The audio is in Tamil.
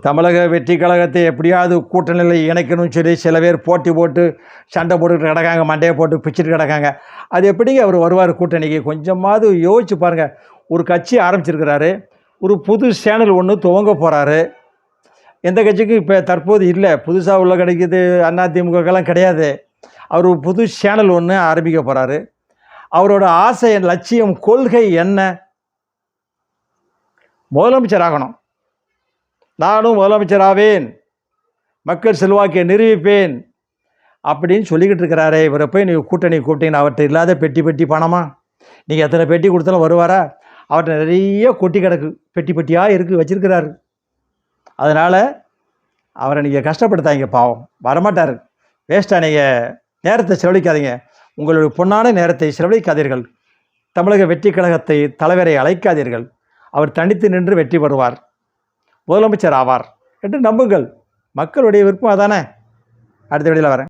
தமிழக வெற்றி கழகத்தை எப்படியாவது கூட்டணியில் இணைக்கணும்னு சொல்லி சில பேர் போட்டி போட்டு சண்டை போட்டுக்கிட்டு கிடக்காங்க, மண்டையை போட்டு பிச்சுட்டு கிடக்காங்க. அது எப்படிங்க அவர் வருவார் கூட்டணிக்கு? கொஞ்சமாவது யோசிச்சு பாருங்கள். ஒரு கட்சி ஆரம்பிச்சிருக்கிறாரு, ஒரு புது சேனல் ஒன்று துவங்க போகிறாரு. எந்த கட்சிக்கும் இப்போ தற்போது இல்லை, புதுசாக உள்ள கிடைக்கிது அதிமுகலாம் கிடையாது. அவர் புது சேனல் ஒன்று ஆரம்பிக்க போகிறாரு. அவரோட ஆசை, லட்சியம், கொள்கை என்ன? முதலமைச்சர் ஆகணும். நானும் முதலமைச்சர் ஆவேன், மக்கள் செல்வாக்கை நிரூபிப்பேன் அப்படின்னு சொல்லிக்கிட்டு இருக்கிறாரே. இவரை போய் நீங்கள் கூட்டணி கூப்பிட்டீங்கன்னா அவர்கிட்ட இல்லாத பெட்டி பெட்டி பணமா? நீங்கள் எத்தனை பெட்டி கொடுத்தாலும் வருவாரா? அவர்கிட்ட நிறைய கொட்டி கிடக்கு, பெட்டி பெட்டியாக இருக்குது, வச்சுருக்கிறாரு. அதனால் அவரை நீங்கள் கஷ்டப்படுத்தாதீங்க, பாவம் வரமாட்டார். வேஸ்ட்டாக நீங்கள் நேரத்தை செலவழிக்காதீங்க, உங்களுடைய பொன்னான நேரத்தை செலவழிக்காதீர்கள். தமிழக வெற்றி கழகத்தை தலைவரை அழைக்காதீர்கள். அவர் தனித்து நின்று வெற்றி பெறுவார், முதலமைச்சர் ஆவார் என்று நம்புங்கள். மக்களுடைய விருப்பம் அதானே. அடுத்த வீடியோவில் வரேன்.